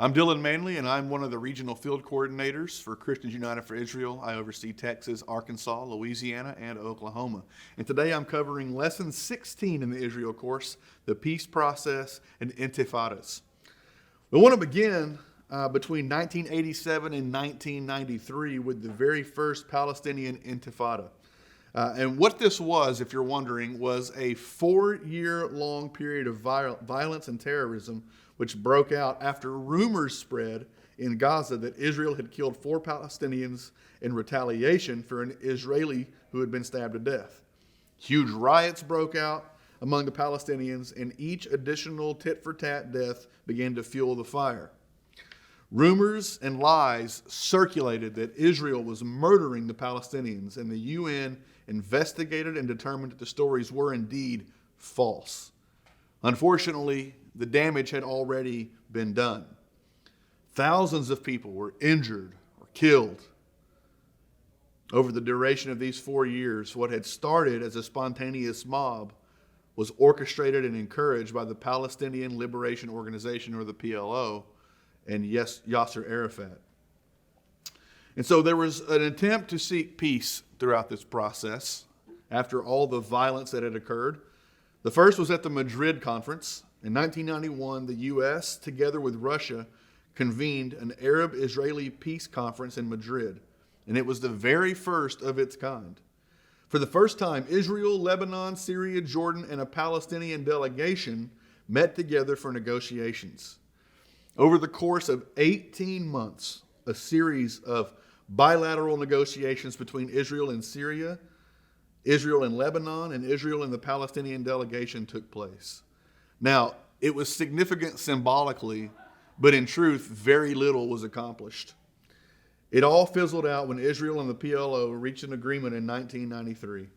I'm Dylan Manley, and I'm one of the regional field coordinators for Christians United for Israel. I oversee Texas, Arkansas, Louisiana, and Oklahoma. And today I'm covering Lesson 16 in the Israel course, the peace process and Intifadas. We want to begin between 1987 and 1993 with the very first Palestinian Intifada. And what this was, if you're wondering, was a 4-year-long period of violence and terrorism which broke out after rumors spread in Gaza that Israel had killed 4 Palestinians in retaliation for an Israeli who had been stabbed to death. Huge riots broke out among the Palestinians, and each additional tit-for-tat death began to fuel the fire. Rumors and lies circulated that Israel was murdering the Palestinians, and the UN investigated and determined that the stories were indeed false. Unfortunately, the damage had already been done. Thousands of people were injured or killed. Over the duration of these 4 years, what had started as a spontaneous mob was orchestrated and encouraged by the Palestinian Liberation Organization, or the PLO, and Yasser Arafat. And so there was an attempt to seek peace throughout this process after all the violence that had occurred. The first was at the Madrid Conference. In 1991, the U.S., together with Russia, convened an Arab-Israeli peace conference in Madrid, and it was the very first of its kind. For the first time, Israel, Lebanon, Syria, Jordan, and a Palestinian delegation met together for negotiations. Over the course of 18 months, a series of bilateral negotiations between Israel and Syria, Israel and Lebanon, and Israel and the Palestinian delegation took place. Now, it was significant symbolically, but in truth, very little was accomplished. It all fizzled out when Israel and the PLO reached an agreement in 1993.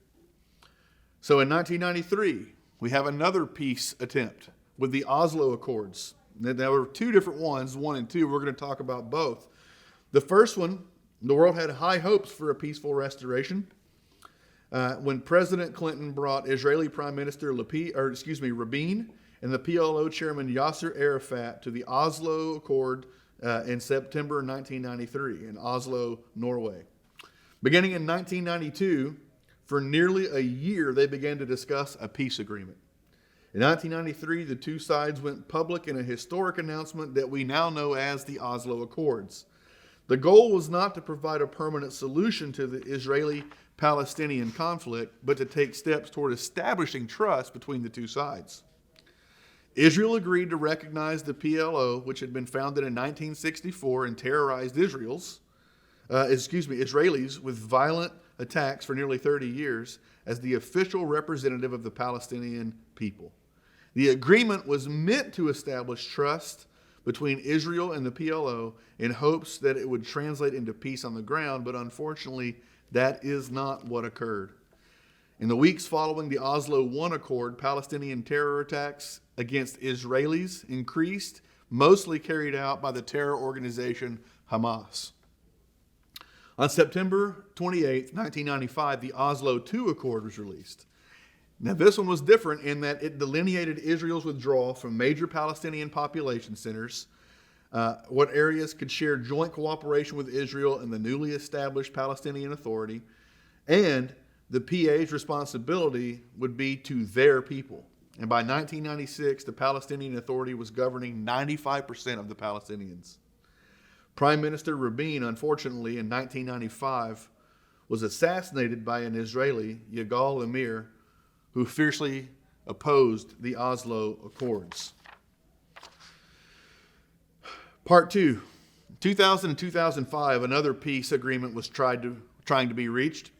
So in 1993, we have another peace attempt with the Oslo Accords. There were 2 different ones, 1 and 2. We're going to talk about both. The first one, the world had high hopes for a peaceful restoration. When President Clinton brought Israeli Prime Minister Rabin and the PLO chairman Yasser Arafat to the Oslo Accord in September 1993 in Oslo, Norway. Beginning in 1992, for nearly a year, they began to discuss a peace agreement. In 1993, the 2 sides went public in a historic announcement that we now know as the Oslo Accords. The goal was not to provide a permanent solution to the Israeli-Palestinian conflict, but to take steps toward establishing trust between the 2 sides. Israel agreed to recognize the PLO, which had been founded in 1964 and terrorized Israelis with violent attacks for nearly 30 years, as the official representative of the Palestinian people. The agreement was meant to establish trust between Israel and the PLO in hopes that it would translate into peace on the ground, but unfortunately, that is not what occurred. In the weeks following the Oslo I Accord, Palestinian terror attacks against Israelis increased, mostly carried out by the terror organization Hamas. On September 28, 1995, the Oslo II Accord was released. Now, this one was different in that it delineated Israel's withdrawal from major Palestinian population centers, what areas could share joint cooperation with Israel and the newly established Palestinian Authority, and the PA's responsibility would be to their people. And by 1996, the Palestinian Authority was governing 95% of the Palestinians. Prime Minister Rabin, unfortunately, in 1995, was assassinated by an Israeli, Yigal Amir, who fiercely opposed the Oslo Accords. Part 2. 2000 and 2005, another peace agreement was trying to be reached.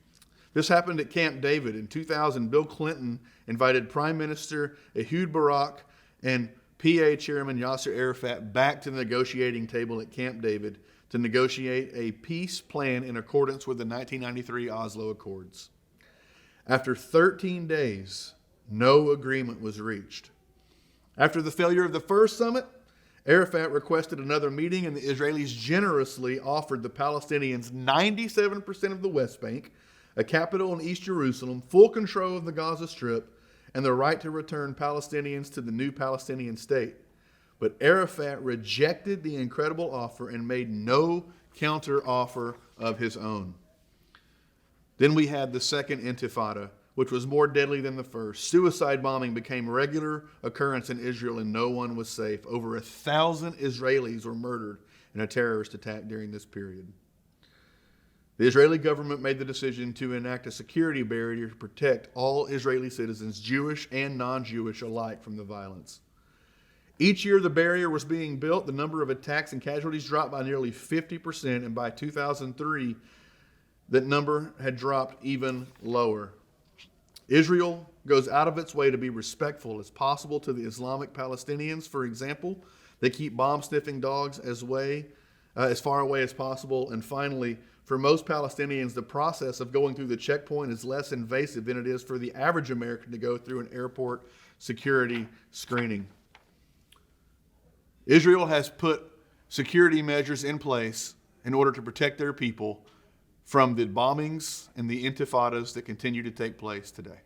This happened at Camp David. In 2000, Bill Clinton invited Prime Minister Ehud Barak and PA Chairman Yasser Arafat back to the negotiating table at Camp David to negotiate a peace plan in accordance with the 1993 Oslo Accords. After 13 days, no agreement was reached. After the failure of the first summit, Arafat requested another meeting, and the Israelis generously offered the Palestinians 97% of the West Bank, a capital in East Jerusalem, full control of the Gaza Strip, and the right to return Palestinians to the new Palestinian state. But Arafat rejected the incredible offer and made no counter offer of his own. Then we had the Second Intifada, which was more deadly than the first. Suicide bombing became a regular occurrence in Israel, and no one was safe. Over 1,000 Israelis were murdered in a terrorist attack during this period. The Israeli government made the decision to enact a security barrier to protect all Israeli citizens, Jewish and non-Jewish alike, from the violence. Each year the barrier was being built, the number of attacks and casualties dropped by nearly 50%, and by 2003, that number had dropped even lower. Israel goes out of its way to be respectful as possible to the Islamic Palestinians, for example. They keep bomb-sniffing dogs as far away as possible. And finally, for most Palestinians, the process of going through the checkpoint is less invasive than it is for the average American to go through an airport security screening. Israel has put security measures in place in order to protect their people from the bombings and the intifadas that continue to take place today.